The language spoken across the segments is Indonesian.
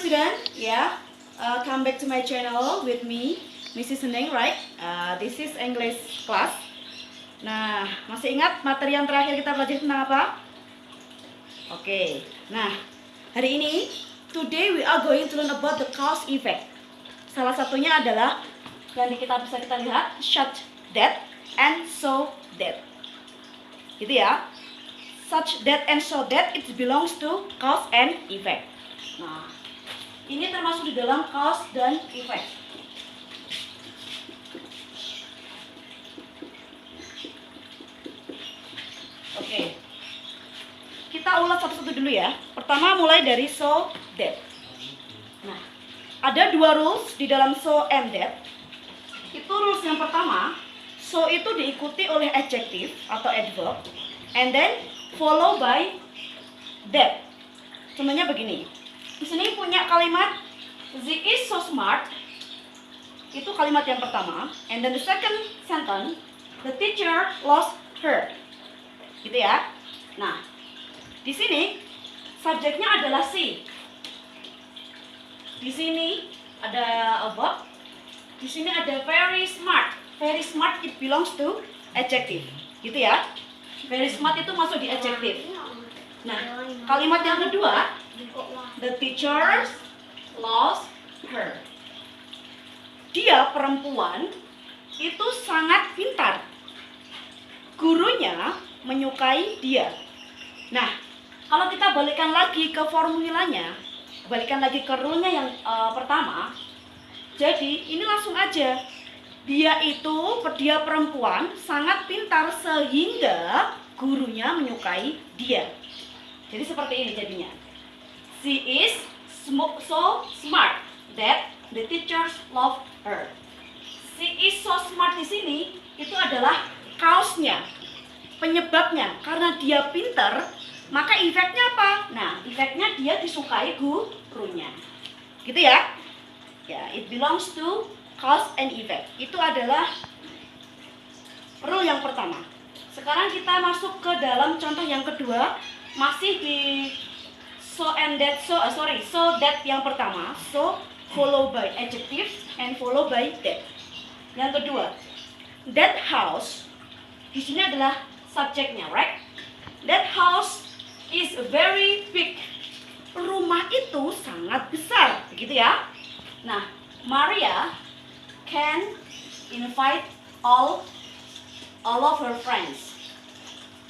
student, yeah, come back to my channel with me, Mrs. Neng, right? This is English class. Nah, masih ingat materi yang terakhir kita belajar tentang apa? Oke. Nah, hari ini, today we are going to learn about the cause effect. Salah satunya adalah yang kita bisa lihat, such that and so that. Gitu ya. Such that and so that it belongs to cause and effect. Nah, ini termasuk di dalam cause dan effect. Oke. Kita ulas satu-satu dulu ya. Pertama mulai dari so that. Nah, ada dua rules di dalam so and that. Itu rules yang pertama, so itu diikuti oleh adjective atau adverb, and then follow by that. Contohnya begini. Di sini punya kalimat she is so smart. Itu kalimat yang pertama. And then the second sentence, the teacher lost her. Gitu ya. Nah, di sini subjeknya adalah she. Di sini ada a verb. Di sini ada very smart. Very smart it belongs to adjective. Gitu ya. Very smart itu masuk di adjective. Nah, kalimat yang kedua, the teacher lost her. Dia perempuan itu sangat pintar. Gurunya menyukai dia. Nah, kalau kita balikan lagi ke formulanya, balikan lagi ke rule-nya yang pertama. Jadi, ini langsung aja. Dia perempuan sangat pintar sehingga gurunya menyukai dia. Jadi seperti ini jadinya. She is so smart that the teachers love her. She is so smart di sini itu adalah cause-nya, penyebabnya. Karena dia pintar, maka efeknya apa? Nah, efeknya dia disukai gurunya. Gitu ya? Ya, it belongs to cause and effect. Itu adalah rule yang pertama. Sekarang kita masuk ke dalam contoh yang kedua, masih di so that yang pertama, so follow by adjective and follow by that. Yang kedua, that house di sini adalah subjeknya, right? That house is very big. Rumah itu sangat besar, begitu ya. Nah, Maria can invite all of her friends.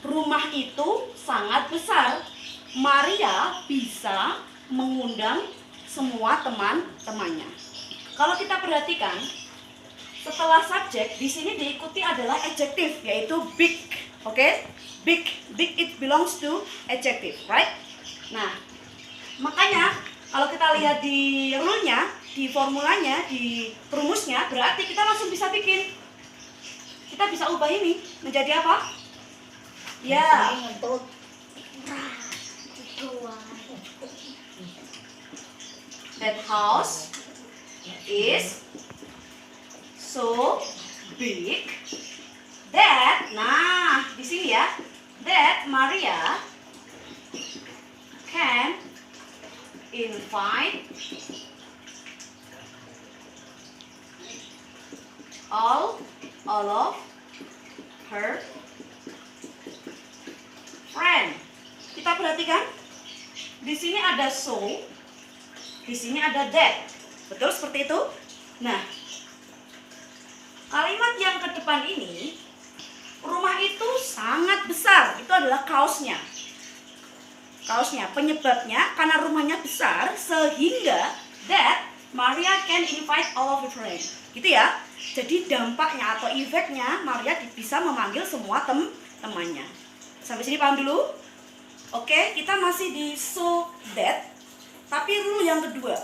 Rumah itu sangat besar. Maria bisa mengundang semua teman-temannya. Kalau kita perhatikan, setelah subjek di sini diikuti adalah adjective, yaitu big. Oke? Big it belongs to adjective, right? Nah, makanya kalau kita lihat di rule-nya, di formulanya, di rumusnya, berarti kita langsung bisa bikin. Kita bisa ubah ini menjadi apa? Ya. That house is so big that, nah, di sini ya, that Maria can invite all of her friend. Kita perhatikan, di sini ada so, di sini ada that. Betul seperti itu? Nah, kalimat yang ke depan ini, rumah itu sangat besar. Itu adalah cause-nya. Cause-nya, penyebabnya karena rumahnya besar sehingga that Maria can invite all of her friends. Gitu ya. Jadi dampaknya atau efeknya Maria bisa memanggil semua temannya. Sampai sini paham dulu? Oke, kita masih di so that. Tapi rule yang kedua.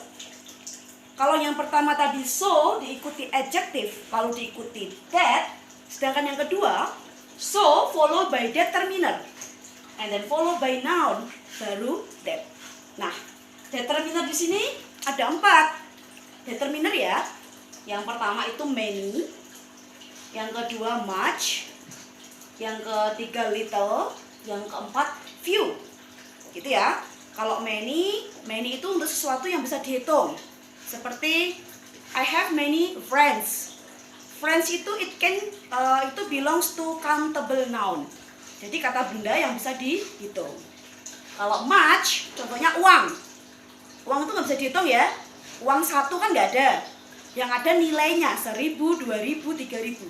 Kalau yang pertama tadi so diikuti adjective, kalau diikuti that, sedangkan yang kedua so follow by determiner and then follow by noun, baru that. Nah, determiner di sini ada 4 determiner ya. Yang pertama itu many, yang kedua much, yang ketiga little, yang keempat few. Gitu ya. Kalau many itu untuk sesuatu yang bisa dihitung. Seperti I have many friends. Friends itu itu belongs to countable noun. Jadi kata benda yang bisa dihitung. Kalau much, contohnya uang. Uang itu nggak bisa dihitung ya. Uang satu kan nggak ada. Yang ada nilainya 1.000, 2.000, 3.000.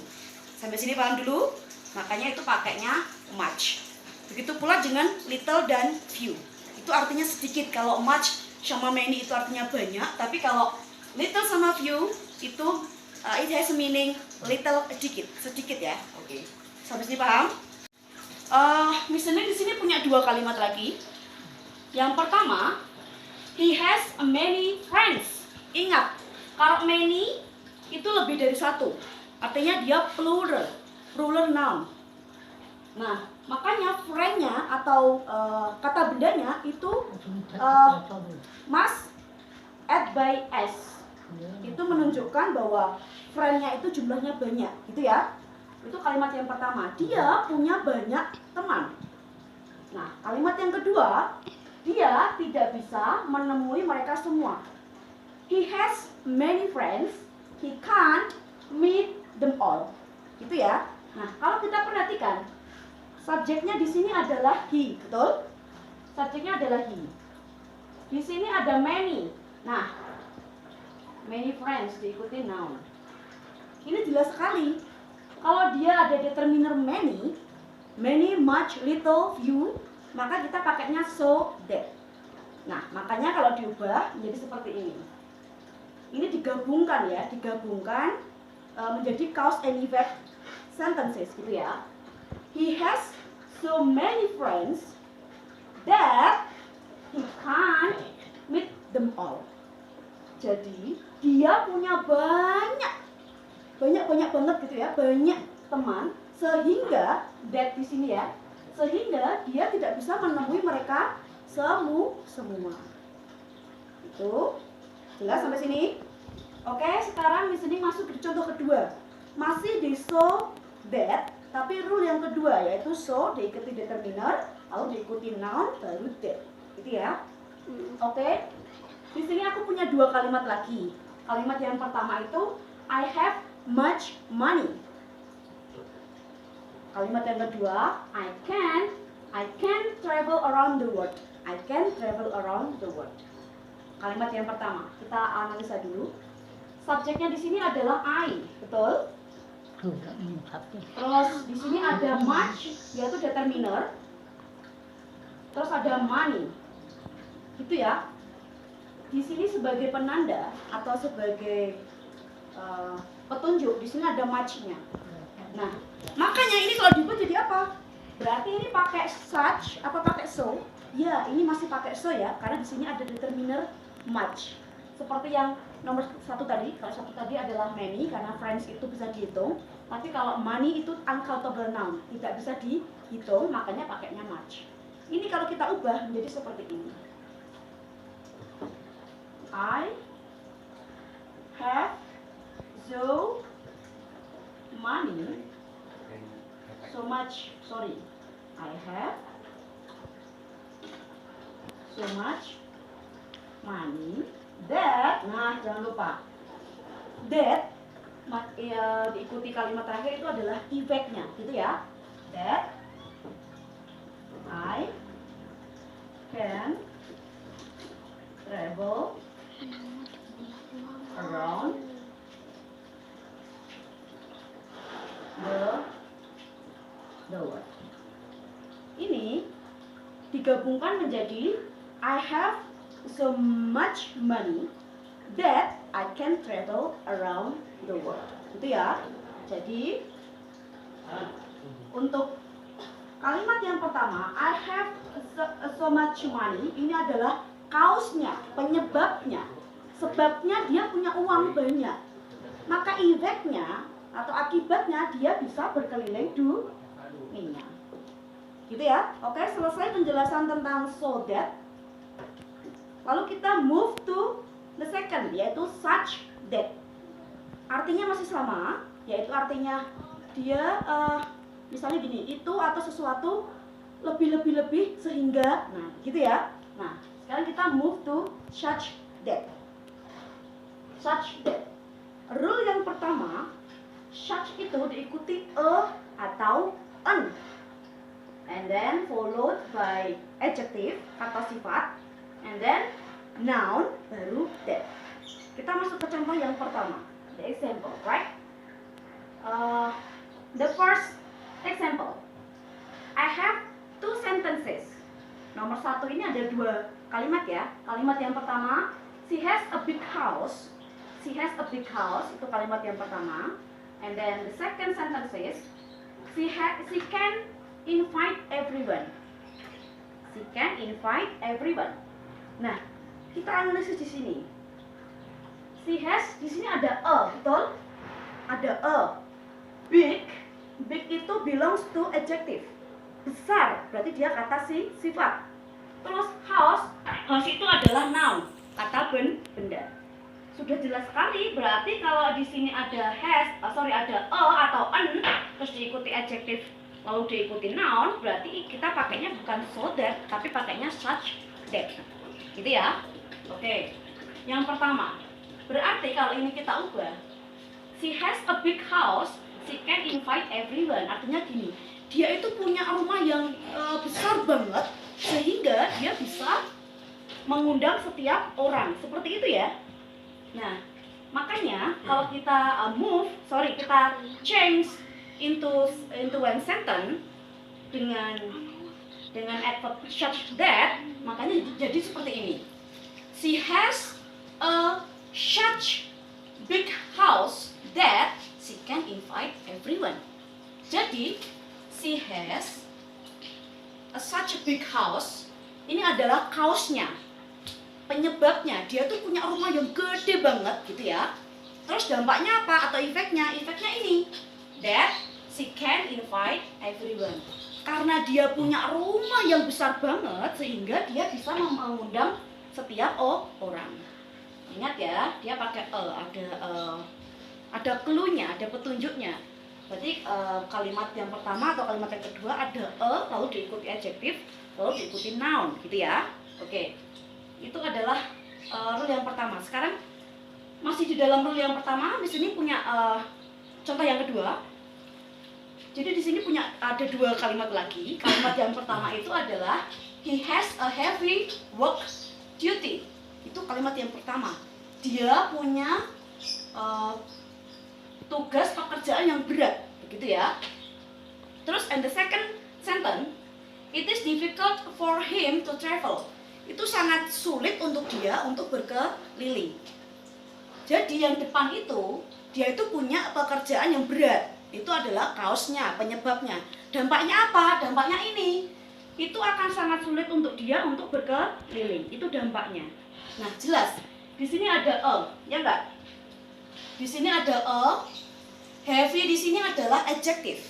Sampai sini paham dulu? Makanya itu pakainya much. Begitu pula dengan little dan few. Itu artinya sedikit. Kalau much sama many itu artinya banyak. Tapi kalau little sama few itu it has a meaning little, sedikit ya. Oke. Sampai sini paham? Misalnya di sini punya dua kalimat lagi. Yang pertama, he has many friends. Ingat, kalau many itu lebih dari satu. Artinya dia plural noun. Nah, makanya friend-nya atau kata bendanya itu must add by s. Itu menunjukkan bahwa friend-nya itu jumlahnya banyak, gitu ya. Itu kalimat yang pertama. Dia punya banyak teman. Nah, kalimat yang kedua, dia tidak bisa menemui mereka semua. He has many friends. He can't meet them all. Gitu ya. Nah, kalau kita perhatikan, subjeknya di sini adalah he, betul? Subjeknya adalah he. Di sini ada many. Nah, many friends diikuti noun. Ini jelas sekali. Kalau dia ada determiner many, much, little, few, maka kita pakainya so, that. Nah, makanya kalau diubah menjadi seperti ini. Ini digabungkan ya, menjadi cause and effect sentences gitu ya. He has so many friends that he can't meet them all. Jadi dia punya banyak banget gitu ya, banyak teman sehingga that di sini ya, sehingga dia tidak bisa menemui mereka semua. Itu jelas sampai sini? Oke, sekarang di sini masuk ke contoh kedua. Masih di so that, tapi rule yang kedua yaitu so diikuti determiner, lalu diikuti noun baru that. Gitu ya. Oke. Di sini aku punya dua kalimat lagi. Kalimat yang pertama itu I have much money. Kalimat yang kedua, I can travel around the world. I can travel around the world. Kalimat yang pertama, kita analisa dulu. Subjeknya di sini adalah I, betul? Terus di sini ada much, yaitu determiner. Terus ada money. Gitu ya. Di sini sebagai penanda atau sebagai petunjuk, di sini ada much-nya. Nah, makanya ini kalau dibuat jadi apa? Berarti ini pakai such apa pakai so? Ya, ini masih pakai so ya, karena di sini ada determiner much. Seperti yang nomor satu tadi, kalau satu tadi adalah many karena friends itu bisa dihitung. Tapi kalau money itu uncountable noun, tidak bisa dihitung, makanya pakainya much. Ini kalau kita ubah menjadi seperti ini. I have so money, so much, sorry. I have so much money that, nah jangan lupa that diikuti kalimat terakhir itu adalah effect-nya, gitu ya. That I can travel around the world. Ini digabungkan menjadi I have so much money that I can travel around the world. Gitu ya. Jadi untuk kalimat yang pertama, I have so much money, ini adalah kausnya, penyebabnya. Sebabnya dia punya uang banyak. Maka efeknya atau akibatnya dia bisa berkeliling dunia. Gitu ya. Oke, selesai penjelasan tentang so that. Lalu kita move to the second, yaitu such that. Artinya masih sama, yaitu artinya dia misalnya gini, itu atau sesuatu lebih sehingga, nah gitu ya. Nah, Sekarang kita move to such that. Such that. Rule yang pertama, such itu diikuti a atau an, and then followed by adjective, kata sifat, and then noun, baru that. Kita masuk ke contoh yang pertama, the example, right? The first example, I have two sentences. Nomor satu ini ada dua kalimat ya. Kalimat yang pertama, she has a big house. She has a big house, itu kalimat yang pertama. And then the second sentence is, she can invite everyone. She can invite everyone. Nah, kita analisis di sini. She has, di sini ada a, betul? Ada a. Big, big itu belongs to adjective. Besar, berarti dia kata sifat. Terus house, house itu adalah noun, kata benda. Sudah jelas sekali, berarti kalau di sini ada ada a atau an, terus diikuti adjective, lalu diikuti noun, berarti kita pakainya bukan so that, tapi pakainya such that. Gitu ya. Oke. Yang pertama, berarti kalau ini kita ubah, she has a big house, she can invite everyone. Artinya gini, dia itu punya rumah yang besar banget, sehingga dia bisa mengundang setiap orang. Seperti itu ya. Nah, makanya kalau kita kita change into one sentence dengan adverb such that, makanya jadi seperti ini. She has a such big house that she can invite everyone. Jadi she has a such a big house. Ini adalah cause-nya, penyebabnya. Dia tuh punya rumah yang gede banget gitu ya. Terus dampaknya apa atau efeknya? Efeknya ini, that she can invite everyone. Karena dia punya rumah yang besar banget, sehingga dia bisa mengundang setiap orang. Ingat ya, dia pakai ada clue-nya, ada petunjuknya. Berarti kalimat yang pertama atau kalimat yang kedua ada lalu diikuti adjektif, lalu diikuti noun, gitu ya. Oke, itu adalah rule yang pertama. Sekarang masih di dalam rule yang pertama, di sini punya contoh yang kedua. Jadi di sini ada dua kalimat lagi. Kalimat yang pertama itu adalah he has a heavy work duty. Itu kalimat yang pertama. Dia punya tugas pekerjaan yang berat, begitu ya. Terus and the second sentence, it is difficult for him to travel. Itu sangat sulit untuk dia untuk berkeliling. Jadi yang depan itu, dia itu punya pekerjaan yang berat. Itu adalah cause-nya, penyebabnya. Dampaknya apa? Dampaknya ini. Itu akan sangat sulit untuk dia untuk berkeliling. Itu dampaknya. Nah, jelas. Di sini ada ya enggak? Di sini ada heavy di sini adalah adjective.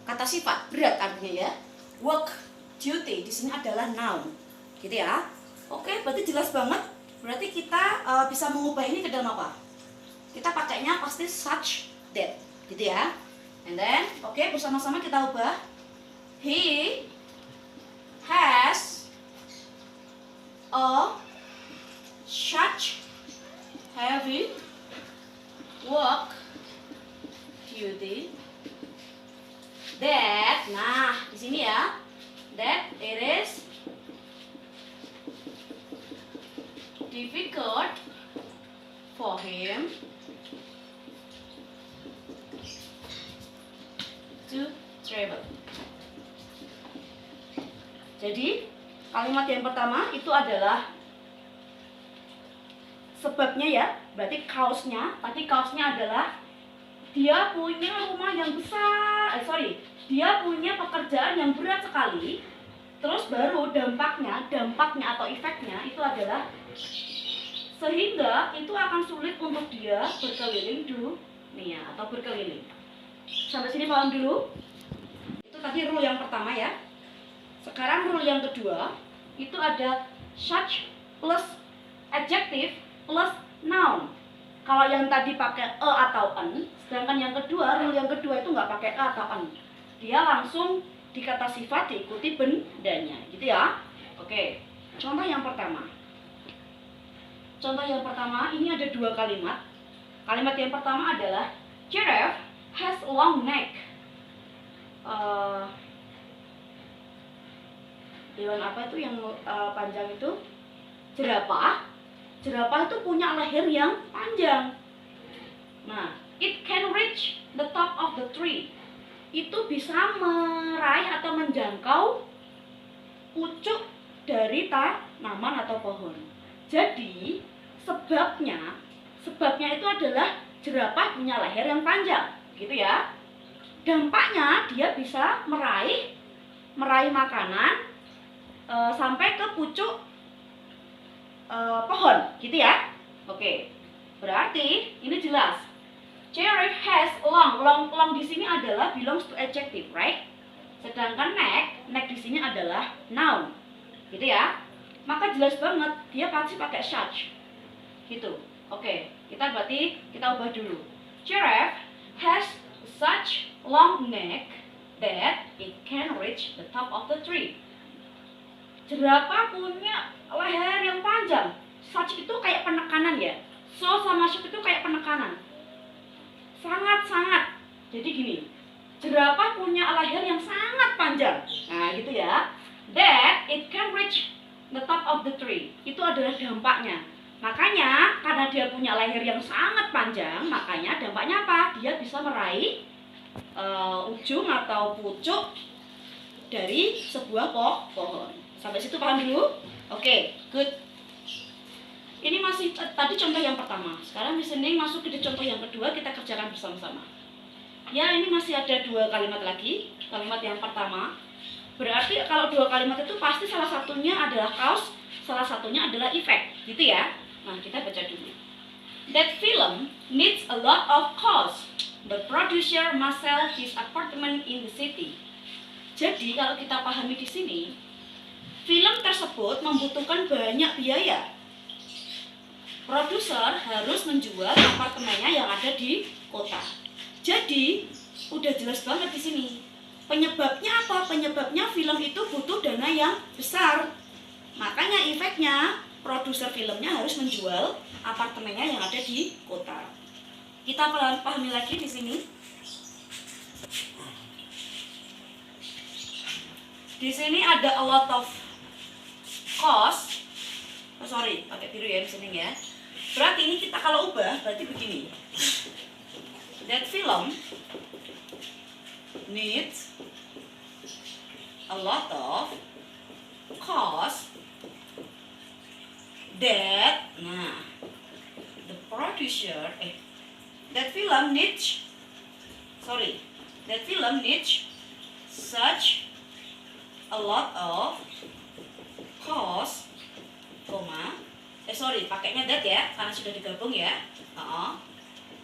Kata sifat, berat artinya ya. Work, duty di sini adalah noun. Gitu ya. Oke, berarti jelas banget. Berarti kita bisa mengubah ini ke dalam apa? Kita pakainya pasti such that. Gitu ya. And then, oke, bersama-sama kita ubah. He has a such heavy work duty that, nah di sini ya, that it is difficult for him to travel. Jadi kalimat yang pertama itu adalah sebabnya ya, berarti cause-nya. Tadi cause-nya adalah dia punya rumah yang besar, dia punya pekerjaan yang berat sekali. Terus baru dampaknya atau efeknya itu adalah sehingga itu akan sulit untuk dia berkeliling dunia atau berkeliling. Sampai sini paham dulu? Itu tadi rule yang pertama ya. Sekarang rule yang kedua, itu ada such plus adjective plus noun. Kalau yang tadi pakai atau an, sedangkan yang kedua, rule yang kedua itu nggak pakai atau an. Dia langsung di kata sifat diikuti bendanya, gitu ya. Oke, contoh yang pertama. Contoh yang pertama, ini ada dua kalimat. Kalimat yang pertama adalah giraffe has a long neck. Hewan apa itu yang panjang itu? Jerapah. Jerapah itu punya leher yang panjang. Nah, it can reach the top of the tree. Itu bisa meraih atau menjangkau pucuk dari tanaman atau pohon. Jadi, sebabnya itu adalah jerapah punya leher yang panjang, gitu ya. Dampaknya dia bisa meraih makanan sampai ke pucuk pohon, gitu ya. Oke. Berarti ini jelas. Giraffe has long di sini adalah belongs to adjective, right? Sedangkan neck di sini adalah noun. Gitu ya. Maka jelas banget dia pasti pakai such. Gitu. Oke, kita ubah dulu. Giraffe has such long neck that it can reach the top of the tree. Jerapah punya leher yang panjang. Such itu kayak penekanan ya. So sama such itu kayak penekanan. Sangat-sangat. Jadi gini, jerapah punya leher yang sangat panjang. Nah, gitu ya. That it can reach the top of the tree. Itu adalah dampaknya. Makanya, karena dia punya leher yang sangat panjang, makanya dampaknya apa? Dia bisa meraih ujung atau pucuk dari sebuah pohon. Sampai situ paham dulu? Oke, good. Ini masih tadi contoh yang pertama. Sekarang listening masuk ke contoh yang kedua, kita kerjakan bersama-sama. Ya, ini masih ada dua kalimat lagi. Kalimat yang pertama, berarti kalau dua kalimat itu pasti salah satunya adalah cause, salah satunya adalah effect, gitu ya. Nah, kita baca dulu. That film needs a lot of cost. The producer must sell his apartment in the city. Jadi, kalau kita pahami di sini, film tersebut membutuhkan banyak biaya. Produser harus menjual apartemennya yang ada di kota. Jadi, udah jelas banget di sini. Penyebabnya apa? Penyebabnya film itu butuh dana yang besar. Makanya efeknya produser filmnya harus menjual apartemennya yang ada di kota. Kita pahami lagi di sini. Di sini ada a lot of cost. Pakai biru ya di sini ya. Berarti ini kita kalau ubah berarti begini. That film needs a lot of cost. That the producer that film needs such a lot of cost, pakainya that ya karena sudah digabung ya.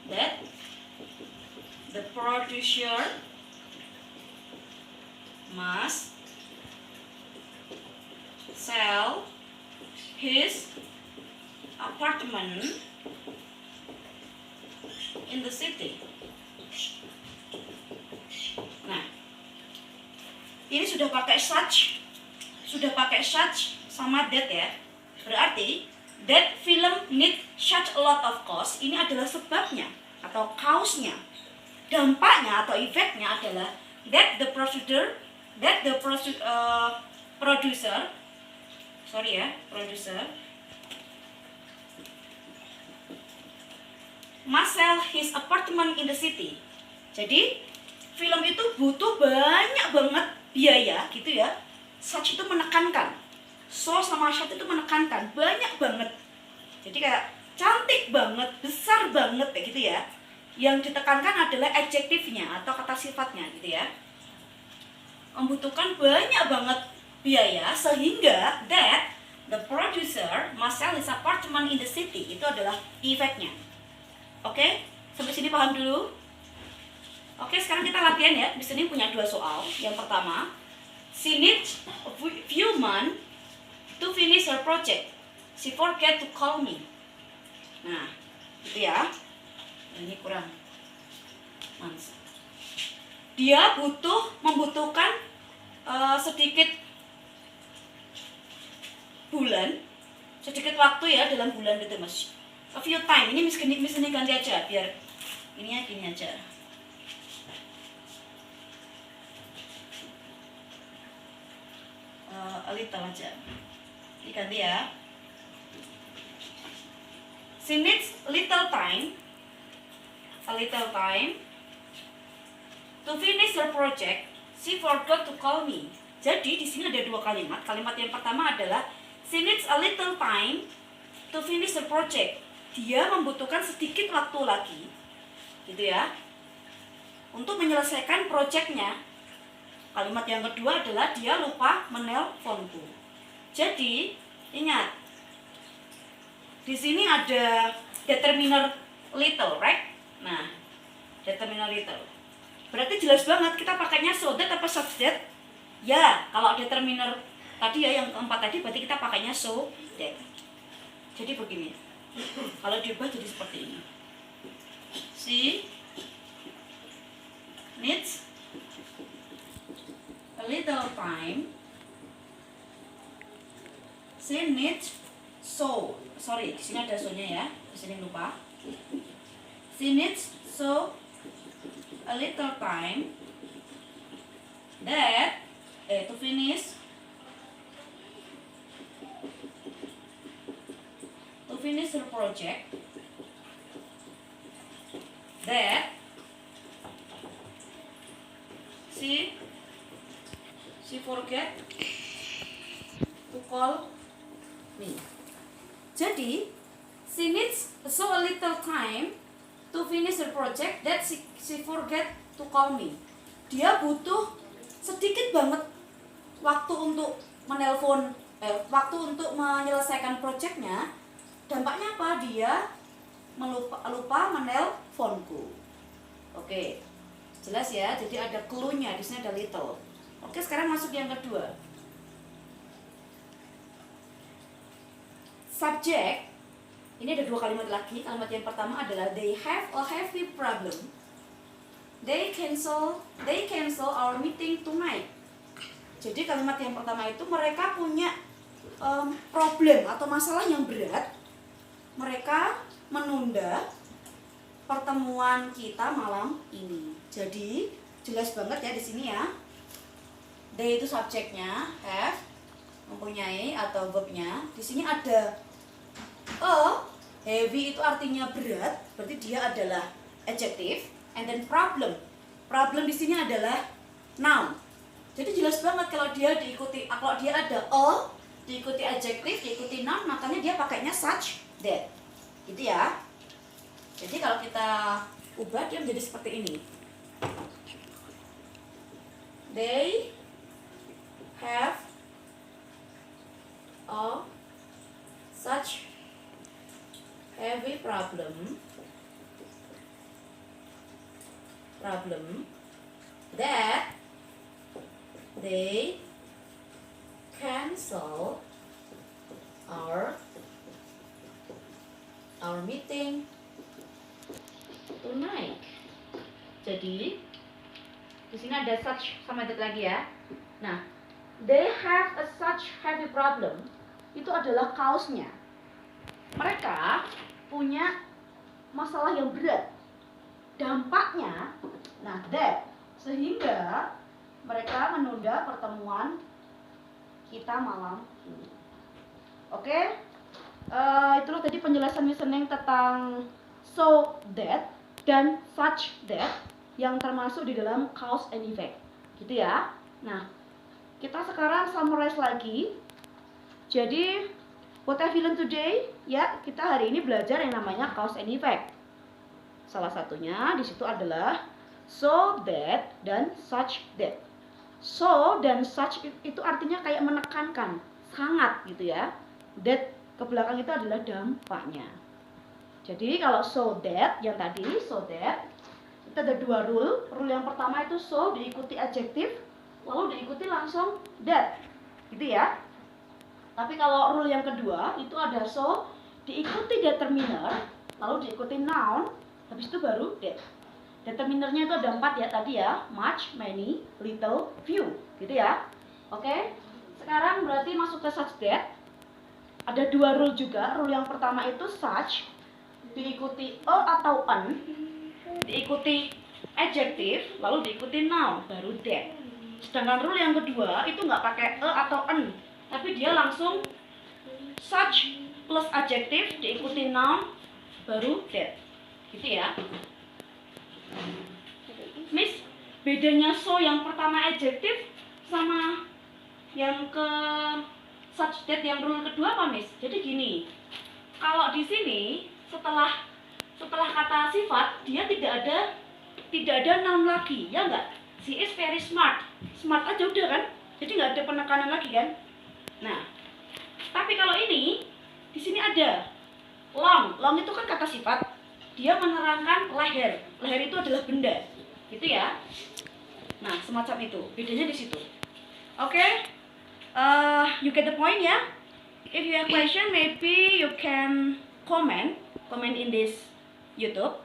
That the producer must sell his apartment in the city. Nah, ini sudah pakai such sama that ya. Berarti that film need such a lot of cost. Ini adalah sebabnya atau cause-nya. Dampaknya atau efeknya adalah that the producer must sell his apartment in the city. Jadi film itu butuh banyak banget biaya gitu ya. Such itu menekankan. So sama such itu menekankan banyak banget. Jadi kayak cantik banget, besar banget kayak gitu ya. Yang ditekankan adalah adjektifnya atau kata sifatnya gitu ya. Membutuhkan banyak banget biaya sehingga that the producer must sell his apartment in the city. Itu adalah efeknya. Oke, sampai sini paham dulu? Oke, sekarang kita latihan ya. Di sini punya dua soal. Yang pertama, she needs a few months to finish her project. She forget to call me. Nah, gitu ya. Ini kurang. Mans. Dia membutuhkan sedikit bulan sedikit waktu ya, dalam bulan gitu mas. A few time. Ini misalnya ganti aja biar ininya gini aja. A little aja. Ini ganti ya. She needs a little time to finish her project. She forgot to call me. Jadi di sini ada dua kalimat. Kalimat yang pertama adalah she needs a little time to finish her project. Dia membutuhkan sedikit waktu lagi, gitu ya, untuk menyelesaikan proyeknya. Kalimat yang kedua adalah dia lupa menelponku. Jadi ingat, di sini ada determiner little, right? Nah, determiner little. Berarti jelas banget kita pakainya so that apa such that? Ya, kalau determiner tadi ya yang keempat tadi berarti kita pakainya so that. Jadi begini. Kalau diubah jadi seperti ini. She needs a little time. She needs sorry, di sini ada so-nya ya. Di sini lupa. She needs a little time that to finish her project that she forget to call me. Jadi she needs a little time to finish her project that she forget to call me. Dia butuh sedikit banget waktu untuk menelpon, waktu untuk menyelesaikan proyeknya. Dampaknya apa? Dia lupa menelponku. Oke, jelas ya. Jadi ada clue-nya, di sini ada little. Oke, sekarang masuk yang kedua. Subject. Ini ada dua kalimat lagi. Kalimat yang pertama adalah they have a heavy problem. They cancel our meeting tonight. Jadi kalimat yang pertama itu mereka punya problem atau masalah yang berat. Mereka menunda pertemuan kita malam ini. Jadi jelas banget ya di sini ya. They itu subjeknya, have mempunyai atau verbnya. Di sini ada heavy itu artinya berat, berarti dia adalah adjective. And then problem di sini adalah noun. Jadi jelas banget kalau dia ada diikuti adjective, diikuti noun, makanya dia pakainya such that. Gitu ya. Jadi kalau kita ubah dia menjadi seperti ini. They have a such heavy problem that they cancel our meeting tonight. Jadi di sini ada such sama that lagi ya. Nah, they have a such heavy problem itu adalah kausnya. Mereka punya masalah yang berat. Dampaknya, nah that, sehingga mereka menunda pertemuan kita malam ini. Oke? Itulah tadi penjelasan listening tentang so that dan such that yang termasuk di dalam cause and effect. Gitu ya. Nah, kita sekarang summarize lagi. Jadi, what have you learned today? Ya, kita hari ini belajar yang namanya cause and effect. Salah satunya di situ adalah so that dan such that. So dan such itu artinya kayak menekankan, sangat gitu ya. That ke belakang itu adalah dampaknya. Jadi kalau so that yang tadi so that itu ada dua rule. Rule yang pertama itu so diikuti adjective, lalu diikuti langsung that. Gitu ya. Tapi kalau rule yang kedua itu ada so diikuti determiner, lalu diikuti noun, habis itu baru that. Determinernya itu ada 4 ya tadi ya, much, many, little, few, gitu ya. Oke. Sekarang berarti masuk ke such that. ada dua rule juga. Rule yang pertama itu such, diikuti a atau an, diikuti adjective, lalu diikuti noun, baru that. Sedangkan rule yang kedua itu nggak pakai a atau an, tapi dia langsung such plus adjective diikuti noun, baru that. Gitu ya. Miss, bedanya so yang pertama adjective sama yang ke such that yang rule kedua apa, Miss? Jadi gini, kalau di sini setelah kata sifat dia tidak ada noun lagi, ya enggak? She is very smart. Smart aja udah kan? Jadi nggak ada penekanan lagi kan? Nah, tapi kalau ini di sini ada long. Long itu kan kata sifat. Dia menerangkan leher. Leher itu adalah benda. Gitu ya. Nah, semacam itu. Bedanya di situ. Oke. You get the point ya? If you have question, maybe you can comment in this YouTube.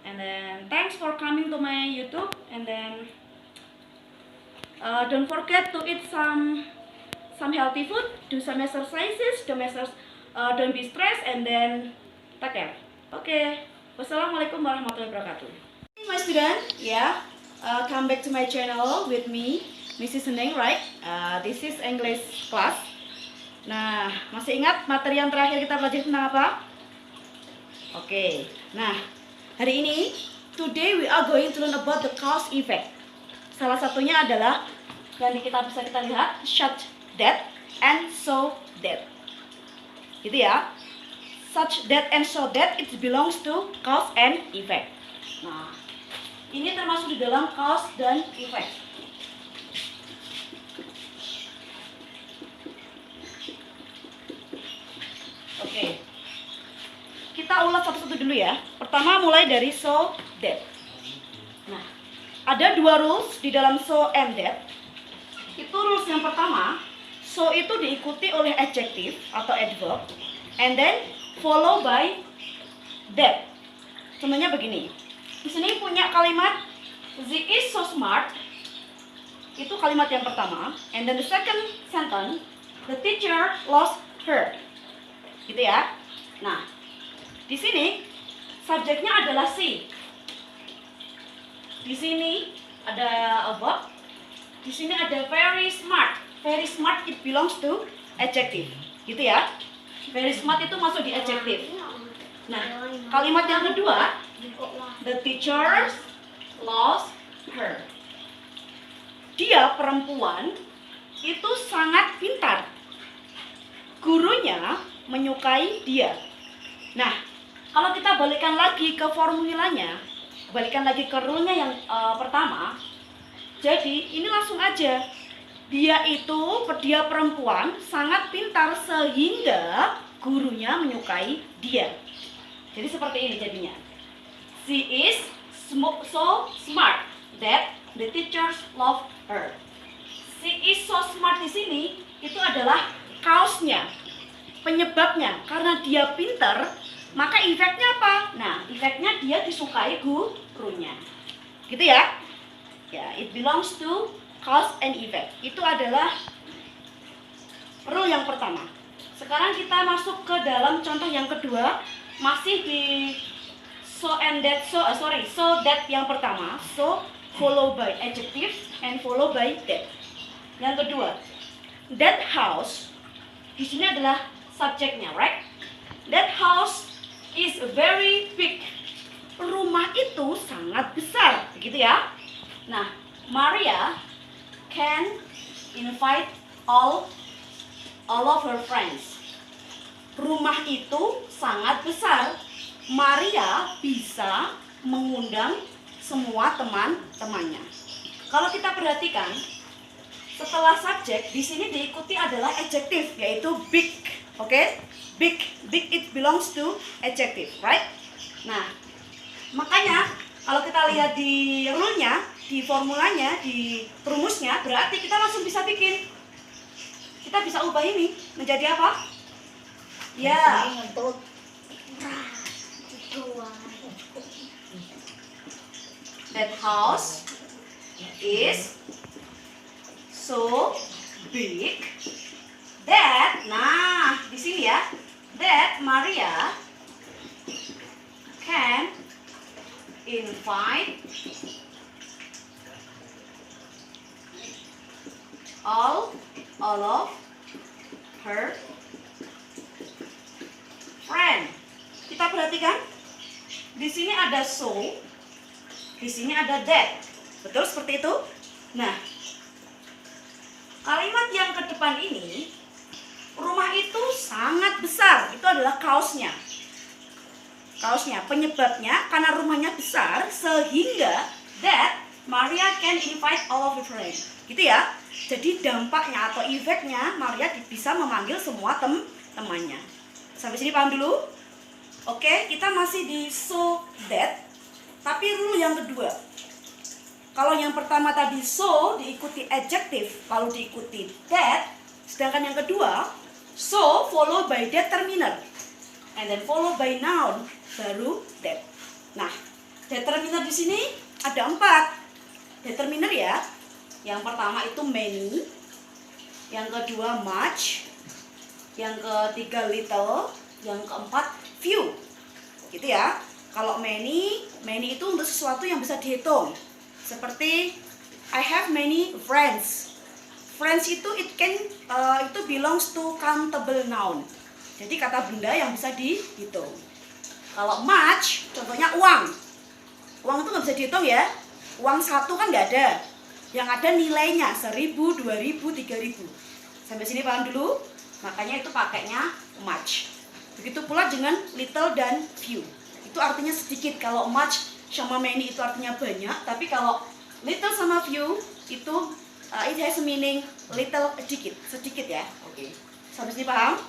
And then thanks for coming to my YouTube. And then don't forget to eat some healthy food, do some exercises, don't be stressed, and then take care. Okay. Wassalamualaikum warahmatullahi wabarakatuh. My student, come back to my channel with me, Mrs. Seneng, right? This is English class. Nah, masih ingat materi yang terakhir kita belajar tentang apa? Oke. Nah, hari ini, today we are going to learn about the cause effect. Salah satunya adalah yang bisa kita lihat, such that and so that. Gitu ya. Such that and so that it belongs to cause and effect. Nah, ini termasuk di dalam cause dan effect. Oke. Kita ulas satu-satu dulu ya. Pertama mulai dari so that. Nah, ada dua rules di dalam so and that. Itu rules yang pertama, so itu diikuti oleh adjective atau adverb, and then follow by that. Contohnya begini. Di sini punya kalimat she is so smart. Itu kalimat yang pertama. And then the second sentence, the teacher lost her. Gitu ya. Nah, di sini subjeknya adalah she. Di sini ada a verb. Di sini ada very smart. Very smart it belongs to adjective. Gitu ya. Very smart itu masuk di adjective. Nah, kalimat yang kedua, the teacher lost her. Dia perempuan itu sangat pintar. Gurunya menyukai dia. Nah, kalau kita balikan lagi ke formulanya, balikan lagi ke rule-nya yang pertama. Jadi, ini langsung aja. Dia perempuan sangat pintar sehingga gurunya menyukai dia. Jadi seperti ini jadinya. She is so smart that the teachers love her. She is so smart di sini itu adalah cause-nya, penyebabnya. Karena dia pintar, maka efeknya apa? Nah, efeknya dia disukai gurunya. Gitu ya? Ya, it belongs to cause and effect. Itu adalah rule yang pertama. Sekarang kita masuk ke dalam contoh yang kedua, masih di so that yang pertama, so follow by adjective and follow by that. Yang kedua, that house di sini adalah subjeknya, right? That house is very big. Rumah itu sangat besar, begitu ya. Nah, Maria can invite all of her friends. Rumah itu sangat besar. Maria bisa mengundang semua teman-temannya. Kalau kita perhatikan, setelah subjek di sini diikuti adalah adjective, yaitu big. Oke? Big it belongs to adjective, right? Nah, makanya kalau kita lihat di rule-nya, di formulanya, di rumusnya, berarti kita langsung bisa bikin. Kita bisa ubah ini menjadi apa? Ya. That house is so big that, nah di sini ya, that Maria can invite all of her friend. Kita perhatikan, di sini ada so, di sini ada that. Betul seperti itu? Nah, kalimat yang ke depan ini, rumah itu sangat besar. Itu adalah kaosnya. Kaosnya, penyebabnya karena rumahnya besar sehingga that Maria can invite all of her friends. Gitu ya. Jadi dampaknya atau efeknya Maria bisa memanggil semua temannya. Sampai sini paham dulu? Oke, kita masih di so that. Tapi rule yang kedua. Kalau yang pertama tadi so diikuti adjective, lalu diikuti that. Sedangkan yang kedua, so followed by determiner. And then followed by noun, baru that. Nah, determiner di sini ada 4. Determiner ya. Yang pertama itu many, yang kedua much, yang ketiga little, yang keempat few. Gitu ya. Kalau many itu untuk sesuatu yang bisa dihitung. Seperti I have many friends. Friends itu itu belongs to countable noun. Jadi kata benda yang bisa dihitung. Kalau much, contohnya uang. Uang itu nggak bisa dihitung ya. Uang satu kan nggak ada. Yang ada nilainya 1.000, 2.000, 3.000. Sampai sini paham dulu? Makanya itu pakainya much. Begitu pula dengan little dan few. Itu artinya sedikit. Kalau much sama many itu artinya banyak. Tapi kalau little sama few itu it has a meaning little, sedikit ya. Oke. Sampai sini paham?